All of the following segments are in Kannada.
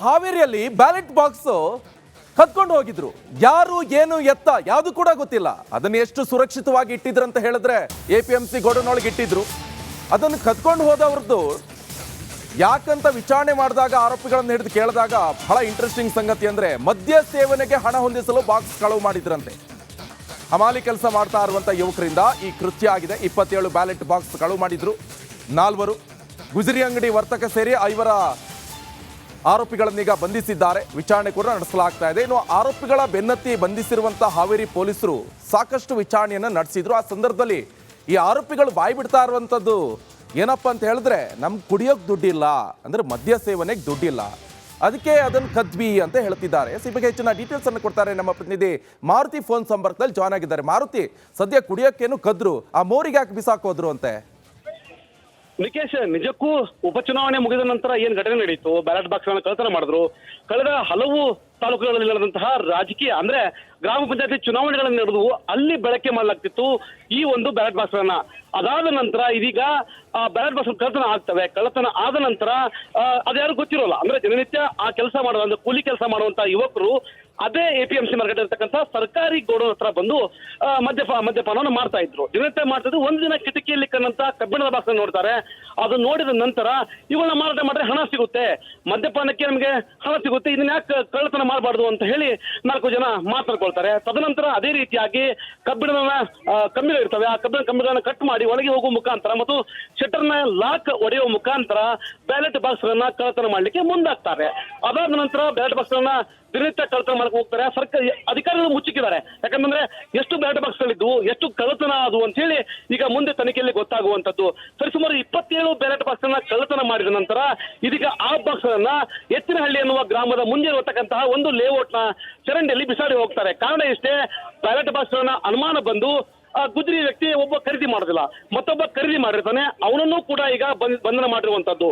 ಹಾವೇರಿಯಲ್ಲಿ ಬ್ಯಾಲೆಟ್ ಬಾಕ್ಸ್ ಕದ್ಕೊಂಡು ಹೋಗಿದ್ರು. ಯಾರು ಏನು ಎತ್ತ ಯಾವುದು ಕೂಡ ಗೊತ್ತಿಲ್ಲ. ಅದನ್ನು ಎಷ್ಟು ಸುರಕ್ಷಿತವಾಗಿ ಇಟ್ಟಿದ್ರು ಅಂತ ಹೇಳಿದ್ರೆ APMC ಗೋಡನೊಳಗೆ ಇಟ್ಟಿದ್ರು. ಅದನ್ನು ಕದ್ಕೊಂಡು ಹೋದವ್ರದ್ದು ಯಾಕಂತ ವಿಚಾರಣೆ ಮಾಡಿದಾಗ ಆರೋಪಿಗಳನ್ನು ಹಿಡಿದು ಕೇಳಿದಾಗ ಬಹಳ ಇಂಟ್ರೆಸ್ಟಿಂಗ್ ಸಂಗತಿ ಅಂದ್ರೆ ಮದ್ಯ ಸೇವನೆಗೆ ಹಣ ಹೊಂದಿಸಲು ಬಾಕ್ಸ್ ಕಳವು ಮಾಡಿದ್ರಂತೆ. ಹಮಾಲಿ ಕೆಲಸ ಮಾಡ್ತಾ ಇರುವಂತ ಯುವಕರಿಂದ ಈ ಕೃತ್ಯ ಆಗಿದೆ. 27 ಬ್ಯಾಲೆಟ್ ಬಾಕ್ಸ್ ಕಳವು ಮಾಡಿದ್ರು. 4 ಗುಜರಿ ಅಂಗಡಿ ವರ್ತಕ ಸೇರಿ 5 ಆರೋಪಿಗಳನ್ನೀಗ ಬಂಧಿಸಿದ್ದಾರೆ. ವಿಚಾರಣೆ ಕೂಡ ನಡೆಸಲಾಗ್ತಾ ಇದೆ. ಇನ್ನು ಆರೋಪಿಗಳ ಬೆನ್ನತ್ತಿ ಬಂಧಿಸಿರುವಂತಹ ಹಾವೇರಿ ಪೊಲೀಸರು ಸಾಕಷ್ಟು ವಿಚಾರಣೆಯನ್ನು ನಡೆಸಿದ್ರು. ಆ ಸಂದರ್ಭದಲ್ಲಿ ಈ ಆರೋಪಿಗಳು ಬಾಯಿ ಬಿಡ್ತಾ ಇರುವಂತದ್ದು ಏನಪ್ಪಾ ಅಂತ ಹೇಳಿದ್ರೆ, ನಮ್ಗೆ ಕುಡಿಯೋಕ್ ದುಡ್ಡಿಲ್ಲ, ಅಂದ್ರೆ ಮದ್ಯ ಸೇವನೆಗೆ ದುಡ್ಡಿಲ್ಲ, ಅದಕ್ಕೆ ಅದನ್ನು ಕದ್ವಿ ಅಂತ ಹೇಳ್ತಿದ್ದಾರೆ. ಈ ಬಗ್ಗೆ ಹೆಚ್ಚಿನ ಡೀಟೇಲ್ಸ್ ಅನ್ನು ಕೊಡ್ತಾರೆ ನಮ್ಮ ಪ್ರತಿನಿಧಿ ಮಾರುತಿ. ಫೋನ್ ಸಂಪರ್ಕದಲ್ಲಿ ಜಾಯ್ನ್ ಆಗಿದ್ದಾರೆ. ಮಾರುತಿ, ಸದ್ಯ ಕುಡಿಯೋಕ್ಕೇನು ಕದ್ರು, ಆ ಮೋರಿಗೆ ಯಾಕೆ ಬಿಸಾಕೋದ್ರು ಅಂತೆ? ನಿಕೇಶ್, ನಿಜಕ್ಕೂ ಉಪಚುನಾವಣೆ ಮುಗಿದ ನಂತರ ಏನ್ ಘಟನೆ ನಡೀತು, ಬ್ಯಾಲೆಟ್ ಬಾಕ್ಸ್ ಗಳನ್ನ ಕಳ್ಳತನ ಮಾಡಿದ್ರು. ಕಳೆದ ಹಲವು ತಾಲೂಕುಗಳಲ್ಲಿ ನಡೆದಂತಹ ರಾಜಕೀಯ ಅಂದ್ರೆ ಗ್ರಾಮ ಪಂಚಾಯತಿ ಚುನಾವಣೆಗಳನ್ನು ನಡೆದು ಅಲ್ಲಿ ಬಳಕೆ ಮಾಡಲಾಗ್ತಿತ್ತು ಈ ಒಂದು ಬ್ಯಾಲೆಟ್ ಬಾಕ್ಸ್ ಗಳನ್ನ. ಅದಾದ ನಂತರ ಇದೀಗ ಬ್ಯಾಲೆಟ್ ಬಾಕ್ಸ್ ಕಳ್ಳತನ ಆಗ್ತವೆ. ಕಳ್ಳತನ ಆದ ನಂತರ ಅದ್ಯಾರು ಗೊತ್ತಿರೋಲ್ಲ, ಅಂದ್ರೆ ದಿನನಿತ್ಯ ಆ ಕೆಲಸ ಮಾಡುವ ಕೂಲಿ ಕೆಲಸ ಮಾಡುವಂತ ಯುವಕರು ಅದೇ APMC ಮಾರ್ಕೆಟ್ ಇರ್ತಕ್ಕಂಥ ಸರ್ಕಾರಿ ಗೋಡೌನ್ ಹತ್ರ ಬಂದು ಮದ್ಯಪಾನವನ್ನು ಮಾಡ್ತಾ ಇದ್ರು. ದಿನನಿತ್ಯ ಮಾಡ್ತಿದ್ರು. ಒಂದು ದಿನ ಕಿಟಕಿಯಲ್ಲಿ ಕನ್ನಂತ ಕಬ್ಬಿಣದ ಬಾಕ್ಸ್ ನೋಡ್ತಾರೆ. ಅದನ್ನ ನೋಡಿದ ನಂತರ ಇವುಗಳನ್ನ ಮಾರಾಟ ಮಾಡಿದ್ರೆ ಹಣ ಸಿಗುತ್ತೆ, ಮದ್ಯಪಾನಕ್ಕೆ ನಮಗೆ ಹಣ ಸಿಗುತ್ತೆ, ಇದನ್ನ ಯಾಕೆ ಕಳ್ಳತನ ಮಾಡಬಾರ್ದು ಅಂತ ಹೇಳಿ 4 ಜನ ಮಾತನಾಡ್ಕೊಳ್ತಾರೆ. ತದನಂತರ ಅದೇ ರೀತಿಯಾಗಿ ಕಬ್ಬಿಣದ ಕಂಬಿಗಳು ಇರ್ತವೆ, ಆ ಕಬ್ಬಿಣ ಕಂಬಿಗಳನ್ನ ಕಟ್ ಮಾಡಿ ಒಳಗೆ ಹೋಗುವ ಮುಖಾಂತರ ಮತ್ತು ಶಟರ್ನ ಲಾಕ್ ಒಡೆಯುವ ಮುಖಾಂತರ ಬ್ಯಾಲೆಟ್ ಬಾಕ್ಸ್ ಗಳನ್ನ ಕಳ್ಳತನ ಮಾಡ್ಲಿಕ್ಕೆ ಮುಂದಾಗ್ತಾರೆ. ಅದಾದ ನಂತರ ಬ್ಯಾಲೆಟ್ ಬಾಕ್ಸ್ ಗಳನ್ನ ದಿನನಿತ್ಯ ಕಳ್ಳತನ ಮಾಡಕ್ಕೆ ಹೋಗ್ತಾರೆ. ಸರ್ಕಾರ ಅಧಿಕಾರಿಗಳು ಮುಚ್ಚಿಕ್ಕಿದ್ದಾರೆ. ಯಾಕಂದ್ರೆ ಎಷ್ಟು ಬ್ಯಾಲೆಟ್ ಬಾಕ್ಸ್ ಗಳಿದ್ವು, ಎಷ್ಟು ಕಳ್ಳತನ ಅದು ಅಂತ ಹೇಳಿ ಈಗ ಮುಂದೆ ತನಿಖೆಯಲ್ಲಿ ಗೊತ್ತಾಗುವಂತದ್ದು. ಸರಿಸುಮಾರು 27 ಬ್ಯಾಲೆಟ್ ಬಾಕ್ಸ್ ಗಳನ್ನ ಕಳ್ಳತನ ಮಾಡಿದ ನಂತರ ಇದೀಗ ಆ ಬಾಕ್ಸ್ ಗಳನ್ನ ಎತ್ತಿನಹಳ್ಳಿ ಎನ್ನುವ ಗ್ರಾಮದ ಮುಂದೆ ಇರತಕ್ಕಂತಹ ಒಂದು ಲೇಔಟ್ ನ ಚರಂಡಿಯಲ್ಲಿ ಬಿಸಾಡಿ ಹೋಗ್ತಾರೆ. ಕಾರಣ ಇಷ್ಟೇ, ಬ್ಯಾಲೆಟ್ ಬಾಕ್ಸ್ ಗಳನ್ನ ಅನುಮಾನ ಬಂದು ಗುಜರಿ ವ್ಯಕ್ತಿ ಒಬ್ಬ ಖರೀದಿ ಮಾಡೋದಿಲ್ಲ, ಮತ್ತೊಬ್ಬ ಖರೀದಿ ಮಾಡಿರ್ತಾನೆ, ಅವನನ್ನು ಕೂಡ ಈಗ ಬಂಧನ ಮಾಡಿರುವಂತದ್ದು.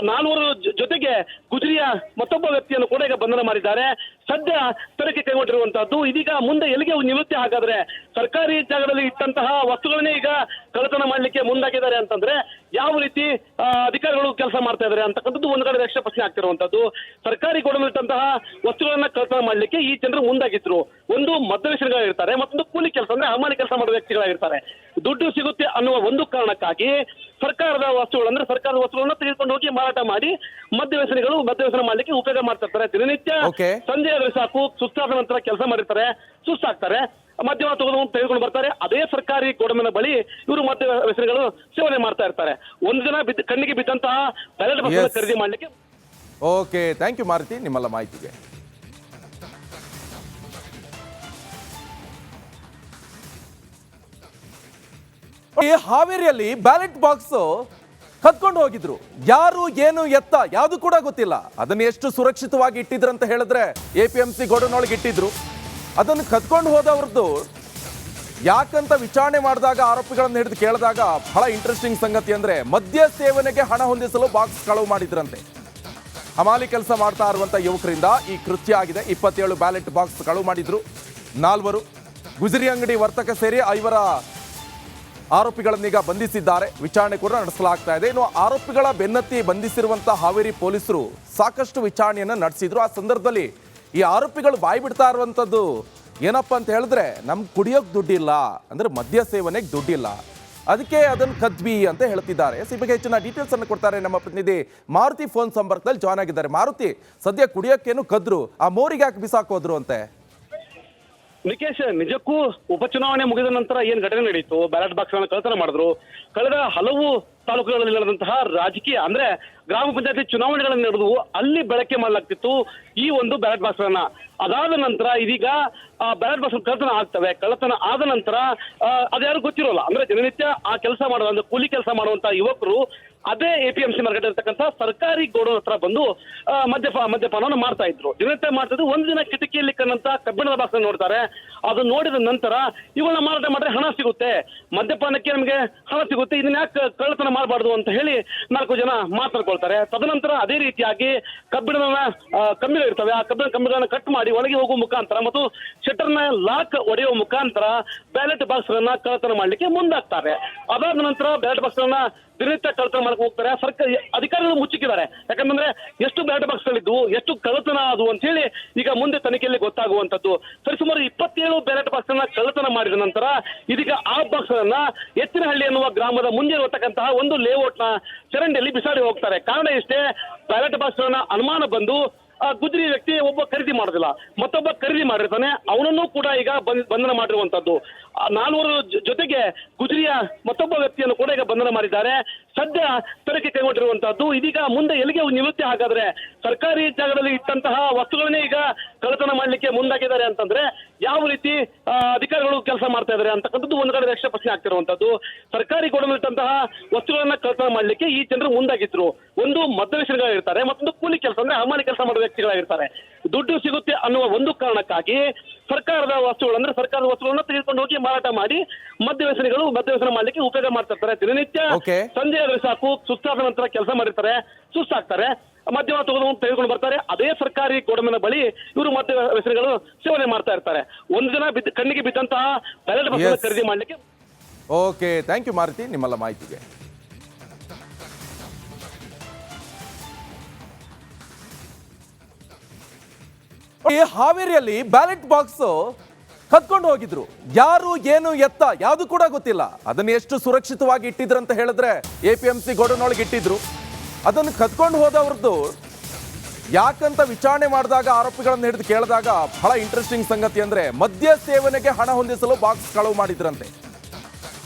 4 ಜೊತೆಗೆ ಗುಜರಿಯ ಮತ್ತೊಬ್ಬ ವ್ಯಕ್ತಿಯನ್ನು ಕೂಡ ಈಗ ಬಂಧನ ಮಾಡಿದ್ದಾರೆ. ಸದ್ಯ ತನಿಖೆ ಕೈಗೊಂಡಿರುವಂತದ್ದು. ಇದೀಗ ಮುಂದೆ ಎಲ್ಲಿಗೆ ನಿವೃತ್ತಿ ಹಾಗಾದ್ರೆ ಸರ್ಕಾರಿ ಜಾಗದಲ್ಲಿ ಇಟ್ಟಂತಹ ವಸ್ತುಗಳನ್ನೇ ಈಗ ಕಳ್ಳತನ ಮಾಡ್ಲಿಕ್ಕೆ ಮುಂದಾಗಿದ್ದಾರೆ ಅಂತಂದ್ರೆ ಯಾವ ರೀತಿ ಅಧಿಕಾರಿಗಳು ಕೆಲಸ ಮಾಡ್ತಾ ಇದ್ದಾರೆ ಅಂತಕ್ಕಂಥದ್ದು ಒಂದು ಕಡೆ ಯಕ್ಷ ಪ್ರಶ್ನೆ ಆಗ್ತಿರುವಂತದ್ದು. ಸರ್ಕಾರಿ ಗೋಡೌನ್‌ನಲ್ಲಿಟ್ಟಂತಹ ವಸ್ತುಗಳನ್ನ ಕಳ್ಳತನ ಮಾಡ್ಲಿಕ್ಕೆ ಈ ಜನರು ಮುಂದಾಗಿದ್ರು. ಒಂದು ಮಧ್ಯವರ್ತಿಗಳಿರ್ತಾರೆ, ಮತ್ತೊಂದು ಕೂಲಿ ಕೆಲಸ ಅಂದ್ರೆ ಹಮಾಲಿ ಕೆಲಸ ಮಾಡುವ ವ್ಯಕ್ತಿಗಳಾಗಿರ್ತಾರೆ. ದುಡ್ಡು ಸಿಗುತ್ತೆ ಅನ್ನುವ ಒಂದು ಕಾರಣಕ್ಕಾಗಿ ಸರ್ಕಾರದ ವಸ್ತುಗಳನ್ನ ತೆಗೆದುಕೊಂಡು ಹೋಗಿ ಮಾರಾಟ ಮಾಡಿ ಮದ್ಯವ್ಯಸನ ಮಾಡ್ಲಿಕ್ಕೆ ಉಪಯೋಗ ಮಾಡ್ತಿರ್ತಾರೆ. ದಿನನಿತ್ಯ ಸಂಜೆ ಆದ್ರೆ ಸಾಕು, ಸುಸ್ತಾದ ನಂತರ ಕೆಲಸ ಮಾಡಿರ್ತಾರೆ, ಸುಸ್ತಾಗ್ತಾರೆ, ಮದ್ಯವನ್ನು ತೆಗೆದುಕೊಂಡು ಬರ್ತಾರೆ. ಅದೇ ಸರ್ಕಾರಿ ಗೋಡೌನಿನ ಬಳಿ ಇವರು ಮದ್ಯವ್ಯಸನಿಗಳು ಸೇವನೆ ಮಾಡ್ತಾ ಇರ್ತಾರೆ. ಒಂದು ದಿನ ಕಣ್ಣಿಗೆ ಬಿದ್ದಂತಹ ಬ್ಯಾಲೆಟ್ ಬಾಕ್ಸ್ ಖರೀದಿ ಮಾಡ್ಲಿಕ್ಕೆ. ಓಕೆ, ಥ್ಯಾಂಕ್ ಯು ಮಾರುತಿ ನಿಮ್ಮೆಲ್ಲ ಮಾಹಿತಿಗೆ. ಹಾವೇರಿಯಲ್ಲಿ ಬ್ಯಾಲೆಟ್ ಬಾಕ್ಸ್ ಕದ್ಕೊಂಡು ಹೋಗಿದ್ರು. ಯಾರು ಏನು ಎತ್ತ ಯಾವುದು ಕೂಡ ಗೊತ್ತಿಲ್ಲ. ಅದನ್ನು ಎಷ್ಟು ಸುರಕ್ಷಿತವಾಗಿ ಇಟ್ಟಿದ್ರು ಅಂತ ಹೇಳಿದ್ರೆ APMC ಗೋಡನೊಳಗೆ ಇಟ್ಟಿದ್ರು. ಅದನ್ನು ಕದ್ಕೊಂಡು ಹೋದವ್ರದ್ದು ಯಾಕಂತ ವಿಚಾರಣೆ ಮಾಡಿದಾಗ ಆರೋಪಿಗಳನ್ನು ಹಿಡಿದು ಕೇಳಿದಾಗ ಬಹಳ ಇಂಟ್ರೆಸ್ಟಿಂಗ್ ಸಂಗತಿ ಅಂದ್ರೆ ಮದ್ಯ ಸೇವನೆಗೆ ಹಣ ಹೊಂದಿಸಲು ಬಾಕ್ಸ್ ಕಳವು ಮಾಡಿದ್ರಂತೆ. ಹಮಾಲಿ ಕೆಲಸ ಮಾಡ್ತಾ ಇರುವಂತ ಯುವಕರಿಂದ ಈ ಕೃತ್ಯ ಆಗಿದೆ. 27 ಬ್ಯಾಲೆಟ್ ಬಾಕ್ಸ್ ಕಳವು ಮಾಡಿದ್ರು. 4 ಗುಜರಿ ಅಂಗಡಿ ವರ್ತಕ ಸೇರಿ 5 ಆರೋಪಿಗಳನ್ನೀಗ ಬಂಧಿಸಿದ್ದಾರೆ. ವಿಚಾರಣೆ ಕೂಡ ನಡೆಸಲಾಗ್ತಾ ಇದೆ. ಇನ್ನು ಆರೋಪಿಗಳ ಬೆನ್ನತ್ತಿ ಬಂಧಿಸಿರುವಂತಹ ಹಾವೇರಿ ಪೊಲೀಸರು ಸಾಕಷ್ಟು ವಿಚಾರಣೆಯನ್ನು ನಡೆಸಿದ್ರು. ಆ ಸಂದರ್ಭದಲ್ಲಿ ಈ ಆರೋಪಿಗಳು ಬಾಯಿ ಬಿಡ್ತಾ ಇರುವಂತದ್ದು ಏನಪ್ಪಾ ಅಂತ ಹೇಳಿದ್ರೆ, ನಮ್ಗೆ ಕುಡಿಯೋಕ್ ದುಡ್ಡಿಲ್ಲ, ಅಂದ್ರೆ ಮದ್ಯ ಸೇವನೆಗೆ ದುಡ್ಡಿಲ್ಲ, ಅದಕ್ಕೆ ಅದನ್ನು ಕದ್ವಿ ಅಂತ ಹೇಳ್ತಿದ್ದಾರೆ. ಈ ಬಗ್ಗೆ ಹೆಚ್ಚಿನ ಡೀಟೇಲ್ಸ್ ಅನ್ನು ಕೊಡ್ತಾರೆ ನಮ್ಮ ಪ್ರತಿನಿಧಿ ಮಾರುತಿ. ಫೋನ್ ಸಂಪರ್ಕದಲ್ಲಿ ಜಾಯ್ನ್ ಆಗಿದ್ದಾರೆ. ಮಾರುತಿ, ಸದ್ಯ ಕುಡಿಯೋಕ್ಕೇನು ಕದ್ರು, ಆ ಮೋರಿಗೆ ಯಾಕೆ ಬಿಸಾಕೋದ್ರು ಅಂತೆ? ನಿಕೇಶ್, ನಿಜಕ್ಕೂ ಉಪಚುನಾವಣೆ ಮುಗಿದ ನಂತರ ಏನ್ ಘಟನೆ ನಡೀತು, ಬ್ಯಾಲೆಟ್ ಬಾಕ್ಸ್ ಗಳನ್ನ ಕಳ್ಳತನ ಮಾಡಿದ್ರು. ಕಳೆದ ಹಲವು ತಾಲೂಕುಗಳಲ್ಲಿ ನಡೆದಂತಹ ರಾಜಕೀಯ ಅಂದ್ರೆ ಗ್ರಾಮ ಪಂಚಾಯತಿ ಚುನಾವಣೆಗಳನ್ನು ನಡೆದು ಅಲ್ಲಿ ಬಳಕೆ ಮಾಡಲಾಗ್ತಿತ್ತು ಈ ಒಂದು ಬ್ಯಾಲೆಟ್ ಬಾಕ್ಸ್ ಗಳನ್ನ. ಅದಾದ ನಂತರ ಇದೀಗ ಬ್ಯಾಲೆಟ್ ಬಾಕ್ಸ್ ಕಳ್ಳತನ ಆಗ್ತವೆ. ಕಳ್ಳತನ ಆದ ನಂತರ ಅದ್ಯಾರು ಗೊತ್ತಿರೋಲ್ಲ, ಅಂದ್ರೆ ದಿನನಿತ್ಯ ಆ ಕೆಲಸ ಮಾಡುವ ಕೂಲಿ ಕೆಲಸ ಮಾಡುವಂತ ಯುವಕರು ಅದೇ APMC ಮಾರ್ಕೆಟ್ ಇರ್ತಕ್ಕಂಥ ಸರ್ಕಾರಿ ಗೋಡೌನ್ ಹತ್ರ ಬಂದು ಮದ್ಯಪಾನವನ್ನು ಮಾಡ್ತಾ ಇದ್ರು. ದಿನನಿತ್ಯ ಮಾಡ್ತಿದ್ರು. ಒಂದು ದಿನ ಕಿಟಕಿಯಲ್ಲಿ ಕನ್ನಂತ ಕಬ್ಬಿಣದ ಬಾಕ್ಸ್ ನೋಡ್ತಾರೆ. ಅದನ್ನ ನೋಡಿದ ನಂತರ ಇವುಗಳನ್ನ ಮಾರಾಟ ಮಾಡಿದ್ರೆ ಹಣ ಸಿಗುತ್ತೆ, ಮದ್ಯಪಾನಕ್ಕೆ ನಮಗೆ ಹಣ ಸಿಗುತ್ತೆ, ಇದನ್ನ ಯಾಕೆ ಕಳ್ಳತನ ಮಾಡಬಾರ್ದು ಅಂತ ಹೇಳಿ 4 ಜನ ಮಾತನಾಡ್ಕೊಳ್ತಾರೆ. ತದನಂತರ ಅದೇ ರೀತಿಯಾಗಿ ಕಬ್ಬಿಣದ ಕಂಬಿಗಳು ಇರ್ತವೆ, ಆ ಕಬ್ಬಿಣ ಕಂಬಿಗಳನ್ನ ಕಟ್ ಮಾಡಿ ಒಳಗೆ ಹೋಗುವ ಮುಖಾಂತರ ಮತ್ತು ಶಟರ್ನ ಲಾಕ್ ಒಡೆಯುವ ಮುಖಾಂತರ ಬ್ಯಾಲೆಟ್ ಬಾಕ್ಸ್ ಗಳನ್ನ ಕಳ್ಳತನ ಮಾಡ್ಲಿಕ್ಕೆ ಮುಂದಾಗ್ತಾರೆ. ಅದಾದ ನಂತರ ಬ್ಯಾಲೆಟ್ ಬಾಕ್ಸ್ ಗಳನ್ನ ದಿನನಿತ್ಯ ಕಳ್ಳತನ ಮಾಡಕ್ಕೆ ಹೋಗ್ತಾರೆ. ಸರ್ಕಾರ ಅಧಿಕಾರಿಗಳು ಮುಚ್ಚಿಕ್ಕಿದ್ದಾರೆ. ಯಾಕಂದ್ರೆ ಎಷ್ಟು ಬ್ಯಾಲೆಟ್ ಬಾಕ್ಸ್ಗಳಿದ್ದು, ಎಷ್ಟು ಕಳ್ಳತನ ಅದು ಅಂತ ಹೇಳಿ ಈಗ ಮುಂದೆ ತನಿಖೆಯಲ್ಲಿ ಗೊತ್ತಾಗುವಂತದ್ದು. ಸರಿಸುಮಾರು 27 ಬ್ಯಾಲೆಟ್ ಬಾಕ್ಸ್ ಅನ್ನ ಕಳ್ಳತನ ಮಾಡಿದ ನಂತರ ಇದೀಗ ಆ ಬಾಕ್ಸ್ ಅನ್ನ ಎತ್ತಿನಹಳ್ಳಿ ಎನ್ನುವ ಗ್ರಾಮದ ಮುಂದೆ ಇರತಕ್ಕಂತಹ ಒಂದು ಲೇಔಟ್ ನ ಚರಂಡಿಯಲ್ಲಿ ಬಿಸಾಡಿ ಹೋಗ್ತಾರೆ. ಕಾರಣ ಇಷ್ಟೇ, ಬ್ಯಾಲೆಟ್ ಬಾಕ್ಸ್ ಅನುಮಾನ ಬಂದು ಗುಜರಿ ವ್ಯಕ್ತಿ ಒಬ್ಬ ಖರೀದಿ ಮಾಡೋದಿಲ್ಲ, ಮತ್ತೊಬ್ಬ ಖರೀದಿ ಮಾಡಿರ್ತಾನೆ, ಅವನನ್ನು ಕೂಡ ಈಗ ಬಂಧನ ಮಾಡಿರುವಂತದ್ದು. 4 ಜೊತೆಗೆ ಗುಜರಿಯ ಮತ್ತೊಬ್ಬ ವ್ಯಕ್ತಿಯನ್ನು ಕೂಡ ಈಗ ಬಂಧನ ಮಾಡಿದ್ದಾರೆ. ಸದ್ಯ ತನಿಖೆ ಕೈಗೊಂಡಿರುವಂತದ್ದು. ಇದೀಗ ಮುಂದೆ ಎಲ್ಲಿಗೆ ನಿವೃತ್ತಿ ಹಾಗಾದ್ರೆ ಸರ್ಕಾರಿ ಜಾಗದಲ್ಲಿ ಇಟ್ಟಂತಹ ವಸ್ತುಗಳನ್ನೇ ಈಗ ಕಳ್ಳತನ ಮಾಡ್ಲಿಕ್ಕೆ ಮುಂದಾಗಿದ್ದಾರೆ ಅಂತಂದ್ರೆ ಯಾವ ರೀತಿ ಅಧಿಕಾರಿಗಳು ಕೆಲಸ ಮಾಡ್ತಾ ಇದ್ದಾರೆ ಅಂತಕ್ಕಂಥದ್ದು ಒಂದು ಕಡೆ ಯಕ್ಷ ಪ್ರಶ್ನೆ ಆಗ್ತಿರುವಂತದ್ದು. ಸರ್ಕಾರಿ ಗೋಡೌನ್‌ನಲ್ಲಿಟ್ಟಂತಹ ವಸ್ತುಗಳನ್ನ ಕಳ್ಳತನ ಮಾಡ್ಲಿಕ್ಕೆ ಈ ಜನರು ಮುಂದಾಗಿದ್ರು. ಒಂದು ಮಧ್ಯವರ್ತಿಗಳಿರ್ತಾರೆ, ಮತ್ತೊಂದು ಕೂಲಿ ಕೆಲಸ ಅಂದ್ರೆ ಹಮಾಲಿ ಕೆಲಸ ಮಾಡುವ ವ್ಯಕ್ತಿಗಳಾಗಿರ್ತಾರೆ. ದುಡ್ಡು ಸಿಗುತ್ತೆ ಅನ್ನುವ ಒಂದು ಕಾರಣಕ್ಕಾಗಿ ಸರ್ಕಾರದ ವಸ್ತುಗಳನ್ನ ತೆಗೆದುಕೊಂಡು ಹೋಗಿ ಮಾರಾಟ ಮಾಡಿ ಮದ್ಯವ್ಯಸನ ಮಾಡ್ಲಿಕ್ಕೆ ಉಪಯೋಗ ಮಾಡ್ತಿರ್ತಾರೆ. ದಿನನಿತ್ಯ ಸಂಜೆ ಆದ್ರೆ ಸಾಕು, ಸುಸ್ತಾದ ನಂತರ ಕೆಲಸ ಮಾಡಿರ್ತಾರೆ, ಸುಸ್ತಾಗ್ತಾರೆ, ಮದ್ಯವ ತೆಗೆದುಕೊಂಡು ಬರ್ತಾರೆ. ಅದೇ ಸರ್ಕಾರಿ ಗೋಡೌನಿನ ಬಳಿ ಇವರು ಮದ್ಯವ್ಯಸನಿಗಳು ಸೇವನೆ ಮಾಡ್ತಾ ಇರ್ತಾರೆ. ಒಂದು ದಿನ ಕಣ್ಣಿಗೆ ಬಿದ್ದಂತಹ ಬ್ಯಾಲೆಟ್ ಬಾಕ್ಸ್ ಖರೀದಿ ಮಾಡ್ಲಿಕ್ಕೆ. ಓಕೆ, ಥ್ಯಾಂಕ್ ಯು ಮಾರುತಿ ನಿಮ್ಮೆಲ್ಲ ಮಾಹಿತಿಗೆ. ಹಾವೇರಿಯಲ್ಲಿ ಬ್ಯಾಲೆಟ್ ಬಾಕ್ಸ್ ಕದ್ಕೊಂಡು ಹೋಗಿದ್ರು. ಯಾರು ಏನು ಎತ್ತ ಯಾವುದು ಕೂಡ ಗೊತ್ತಿಲ್ಲ. ಅದನ್ನ ಎಷ್ಟು ಸುರಕ್ಷಿತವಾಗಿ ಇಟ್ಟಿದ್ರು ಅಂತ ಹೇಳಿದ್ರೆ APMC ಗೋಡೌನೊಳಗೆ ಇಟ್ಟಿದ್ರು. ಅದನ್ನು ಕದ್ಕೊಂಡು ಹೋದವ್ರದ್ದು ಯಾಕಂತ ವಿಚಾರಣೆ ಮಾಡಿದಾಗ ಆರೋಪಿಗಳನ್ನು ಹಿಡಿದು ಕೇಳಿದಾಗ ಬಹಳ ಇಂಟ್ರೆಸ್ಟಿಂಗ್ ಸಂಗತಿ ಅಂದ್ರೆ ಮದ್ಯ ಸೇವನೆಗೆ ಹಣ ಹೊಂದಿಸಲು ಬಾಕ್ಸ್ ಕಳವು ಮಾಡಿದ್ರಂತೆ.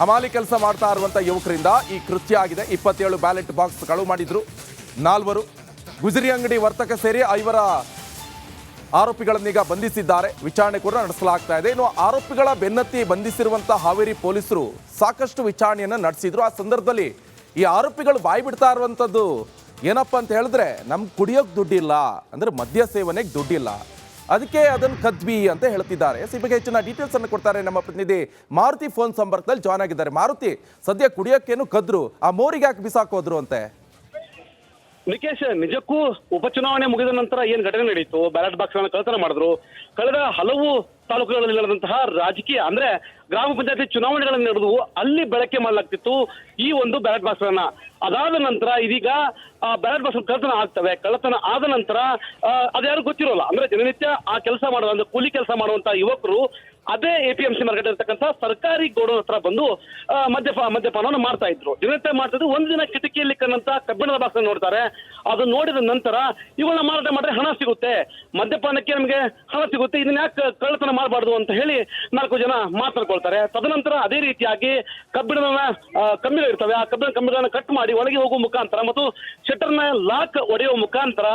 ಹಮಾಲಿ ಕೆಲಸ ಮಾಡ್ತಾ ಇರುವಂತ ಯುವಕರಿಂದ ಈ ಕೃತ್ಯ ಆಗಿದೆ. 27 ಬ್ಯಾಲೆಟ್ ಬಾಕ್ಸ್ ಕಳವು ಮಾಡಿದ್ರು. 4 ಗುಜರಿ ಅಂಗಡಿ ವರ್ತಕ ಸೇರಿ 5 ಆರೋಪಿಗಳನ್ನೀಗ ಬಂಧಿಸಿದ್ದಾರೆ. ವಿಚಾರಣೆ ಕೂಡ ನಡೆಸಲಾಗ್ತಾ ಇದೆ. ಇನ್ನು ಆರೋಪಿಗಳ ಬೆನ್ನತ್ತಿ ಬಂಧಿಸಿರುವಂತಹ ಹಾವೇರಿ ಪೊಲೀಸರು ಸಾಕಷ್ಟು ವಿಚಾರಣೆಯನ್ನು ನಡೆಸಿದ್ರು. ಆ ಸಂದರ್ಭದಲ್ಲಿ ಈ ಆರೋಪಿಗಳು ಬಾಯಿ ಬಿಡ್ತಾ ಇರುವಂತದ್ದು ಏನಪ್ಪಾ ಅಂತ ಹೇಳಿದ್ರೆ, ನಮ್ಗೆ ಕುಡಿಯೋಕ್ ದುಡ್ಡಿಲ್ಲ, ಅಂದ್ರೆ ಮದ್ಯ ಸೇವನೆಗೆ ದುಡ್ಡಿಲ್ಲ, ಅದಕ್ಕೆ ಅದನ್ನು ಕದ್ವಿ ಅಂತ ಹೇಳ್ತಿದ್ದಾರೆ. ಈ ಬಗ್ಗೆ ಹೆಚ್ಚಿನ ಡೀಟೇಲ್ಸ್ ಅನ್ನು ಕೊಡ್ತಾರೆ ನಮ್ಮ ಪ್ರತಿನಿಧಿ ಮಾರುತಿ. ಫೋನ್ ಸಂಪರ್ಕದಲ್ಲಿ ಜಾಯ್ನ್ ಆಗಿದ್ದಾರೆ. ಮಾರುತಿ, ಸದ್ಯ ಕುಡಿಯೋಕ್ಕೇನು ಕದ್ರು, ಆ ಮೋರಿಗೆ ಯಾಕೆ ಬಿಸಾಕೋದ್ರು ಅಂತೆ? ನಿಕೇಶ್, ನಿಜಕ್ಕೂ ಉಪಚುನಾವಣೆ ಮುಗಿದ ನಂತರ ಏನ್ ಘಟನೆ ನಡೀತು, ಬ್ಯಾಲೆಟ್ ಬಾಕ್ಸ್ ಕಳ್ಳತನ ಮಾಡಿದ್ರು. ಕಳೆದ ಹಲವು ತಾಲೂಕುಗಳಲ್ಲಿ ನಡೆದಂತಹ ರಾಜಕೀಯ ಅಂದ್ರೆ ಗ್ರಾಮ ಪಂಚಾಯತಿ ಚುನಾವಣೆಗಳನ್ನು ನಡೆದು ಅಲ್ಲಿ ಬಳಕೆ ಮಾಡಲಾಗ್ತಿತ್ತು ಈ ಒಂದು ಬ್ಯಾಲೆಟ್ ಬಾಕ್ಸ್ ಅನ್ನ. ಅದಾದ ನಂತರ ಇದೀಗ ಬ್ಯಾಲೆಟ್ ಬಾಕ್ಸ್ ಕಳ್ಳತನ ಆಗ್ತವೆ. ಕಳ್ಳತನ ಆದ ನಂತರ ಅದ್ಯಾರು ಗೊತ್ತಿರೋಲ್ಲ. ಅಂದ್ರೆ ದಿನನಿತ್ಯ ಆ ಕೆಲಸ ಮಾಡುವ, ಅಂದ್ರೆ ಕೂಲಿ ಕೆಲಸ ಮಾಡುವಂತಹ ಯುವಕರು ಅದೇ APMC ಮಾರ್ಕೆಟ್ ಇರ್ತಕ್ಕಂಥ ಸರ್ಕಾರಿ ಗೋಡೌನ್ ಹತ್ರ ಬಂದು ಮದ್ಯಪಾನವನ್ನು ಮಾಡ್ತಾ ಇದ್ರು. ದಿನನಿತ್ಯ ಮಾಡ್ತಿದ್ರು. ಒಂದು ದಿನ ಕಿಟಕಿಯಲ್ಲಿ ಕಂಡಂತ ಕಬ್ಬಿಣದ ಬಾಕ್ಸ್ ನೋಡ್ತಾರೆ. ಅದು ನೋಡಿದ ನಂತರ ಇವುಗಳನ್ನ ಮಾರಾಟ ಮಾಡಿದ್ರೆ ಹಣ ಸಿಗುತ್ತೆ, ಮದ್ಯಪಾನಕ್ಕೆ ನಮಗೆ ಹಣ ಸಿಗುತ್ತೆ, ಇದನ್ನ ಯಾಕೆ ಕಳ್ಳತನ ಮಾಡಬಾರ್ದು ಅಂತ ಹೇಳಿ 4 ಜನ ಮಾತನಾಡ್ಕೊಳ್ತಾರೆ. ತದನಂತರ ಅದೇ ರೀತಿಯಾಗಿ ಕಂಬಿಗಳು ಇರ್ತವೆ, ಆ ಕಂಬಿಗಳನ್ನ ಕಟ್ ಮಾಡಿ ಒಳಗೆ ಹೋಗುವ ಮುಖಾಂತರ ಮತ್ತು ಶಟರ್ನ ಲಾಕ್ ಒಡೆಯುವ ಮುಖಾಂತರ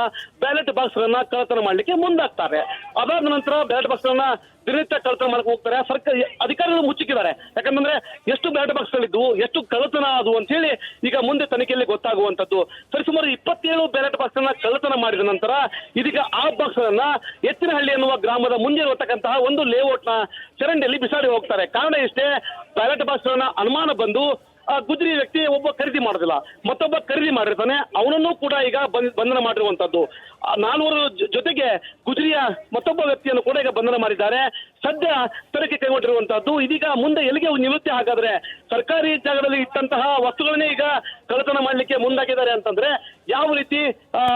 ಬ್ಯಾಲೆಟ್ ಬಾಕ್ಸ್ ಗಳನ್ನ ಕಳ್ಳತನ ಮಾಡ್ಲಿಕ್ಕೆ ಮುಂದಾಗ್ತಾರೆ. ಅದಾದ ನಂತರ ಬ್ಯಾಲೆಟ್ ಬಾಕ್ಸ್ ಗಳನ್ನ ದಿನನಿತ್ಯ ಕಳ್ಳತನ ಮಾಡಕ್ಕೆ ಹೋಗ್ತಾರೆ. ಸರ್ಕಾರ ಅಧಿಕಾರಿಗಳು ಮುಚ್ಚಿಕ್ಕಿದ್ದಾರೆ. ಯಾಕಂದ್ರೆ ಎಷ್ಟು ಬ್ಯಾಲೆಟ್ ಬಾಕ್ಸ್ಗಳಿದ್ದು, ಎಷ್ಟು ಕಳ್ಳತನ ಅದು ಅಂತ ಹೇಳಿ ಈಗ ಮುಂದೆ ತನಿಖೆಯಲ್ಲಿ ಗೊತ್ತಾಗುವಂತದ್ದು. ಸರಿಸುಮಾರು 27 ಬ್ಯಾಲೆಟ್ ಬಾಕ್ಸ್ ಅನ್ನ ಕಳ್ಳತನ ಮಾಡಿದ ನಂತರ ಇದೀಗ ಆ ಬಾಕ್ಸ್ ಅನ್ನ ಎತ್ತಿನಹಳ್ಳಿ ಎನ್ನುವ ಗ್ರಾಮದ ಮುಂದೆ ಇರತಕ್ಕಂತಹ ಒಂದು ಲೇಔಟ್ ನ ಚರಂಡಿಯಲ್ಲಿ ಬಿಸಾಡಿ ಹೋಗ್ತಾರೆ. ಕಾರಣ ಇಷ್ಟೇ, ಬ್ಯಾಲೆಟ್ ಬಾಕ್ಸ್ ಅನುಮಾನ ಬಂದು ಗುಜರಿ ವ್ಯಕ್ತಿ ಒಬ್ಬ ಖರೀದಿ ಮಾಡೋದಿಲ್ಲ, ಮತ್ತೊಬ್ಬ ಖರೀದಿ ಮಾಡಿರ್ತಾನೆ, ಅವನನ್ನು ಕೂಡ ಈಗ ಬಂಧನ ಮಾಡಿರುವಂತದ್ದು. 4 ಜೊತೆಗೆ ಗುಜರಿಯ ಮತ್ತೊಬ್ಬ ವ್ಯಕ್ತಿಯನ್ನು ಕೂಡ ಈಗ ಬಂಧನ ಮಾಡಿದ್ದಾರೆ. ಸದ್ಯ ತನಿಖೆ ಕೈಗೊಂಡಿರುವಂತದ್ದು. ಇದೀಗ ಮುಂದೆ ಎಲ್ಲಿಗೆ ನಿವೃತ್ತಿ ಹಾಗಾದ್ರೆ ಸರ್ಕಾರಿ ಜಾಗದಲ್ಲಿ ಇಟ್ಟಂತಹ ವಸ್ತುಗಳನ್ನೇ ಈಗ ಕಳ್ಳತನ ಮಾಡ್ಲಿಕ್ಕೆ ಮುಂದಾಗಿದ್ದಾರೆ ಅಂತಂದ್ರೆ ಯಾವ ರೀತಿ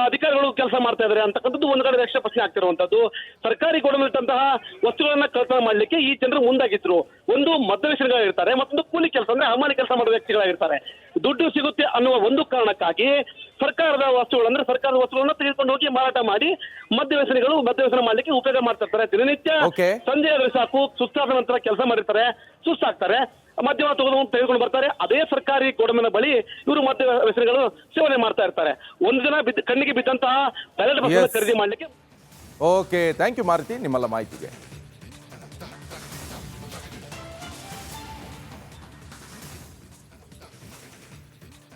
ಅಧಿಕಾರಿಗಳು ಕೆಲಸ ಮಾಡ್ತಾ ಇದ್ದಾರೆ ಅಂತಕ್ಕಂಥದ್ದು ಒಂದು ಕಡೆ ಯಕ್ಷ ಪ್ರಶ್ನೆ ಆಗ್ತಿರುವಂತದ್ದು. ಸರ್ಕಾರಿ ಗೋಡೌನ್‌ನಲ್ಲಿಟ್ಟಂತಹ ವಸ್ತುಗಳನ್ನ ಕಳ್ಳತನ ಮಾಡ್ಲಿಕ್ಕೆ ಈ ಜನರು ಮುಂದಾಗಿದ್ರು. ಒಂದು ಮಧ್ಯವರ್ತಿಗಳಿರ್ತಾರೆ, ಮತ್ತೊಂದು ಕೂಲಿ ಕೆಲಸ ಅಂದ್ರೆ ಹಮಾಲಿ ಕೆಲಸ ಮಾಡುವ ವ್ಯಕ್ತಿಗಳಾಗಿರ್ತಾರೆ. ದುಡ್ಡು ಸಿಗುತ್ತೆ ಅನ್ನುವ ಒಂದು ಕಾರಣಕ್ಕಾಗಿ ಸರ್ಕಾರದ ವಸ್ತುಗಳನ್ನ ತೆಗೆದುಕೊಂಡು ಹೋಗಿ ಮಾರಾಟ ಮಾಡಿ ಮದ್ಯವ್ಯಸನ ಮಾಡ್ಲಿಕ್ಕೆ ಉಪಯೋಗ ಮಾಡ್ತಿರ್ತಾರೆ. ದಿನನಿತ್ಯ ಸಂಜೆ ಆದ್ರೆ ಸಾಕು, ಸುಸ್ತಾದ ನಂತರ ಕೆಲಸ ಮಾಡಿರ್ತಾರೆ, ಸುಸ್ತಾಗ್ತಾರೆ, ಮದ್ಯವ ತೆಗೆದುಕೊಂಡು ಬರ್ತಾರೆ. ಅದೇ ಸರ್ಕಾರಿ ಗೋಡೌನಿನ ಬಳಿ ಇವರು ಮದ್ಯವ್ಯಸನಿಗಳು ಸೇವನೆ ಮಾಡ್ತಾ ಇರ್ತಾರೆ. ಒಂದು ದಿನ ಕಣ್ಣಿಗೆ ಬಿದ್ದಂತಹ ಬ್ಯಾಲೆಟ್ ಬಾಕ್ಸ್ ಖರೀದಿ ಮಾಡ್ಲಿಕ್ಕೆ. ಓಕೆ, ಥ್ಯಾಂಕ್ ಯು ಮಾರುತಿ ನಿಮ್ಮೆಲ್ಲ ಮಾಹಿತಿಗೆ.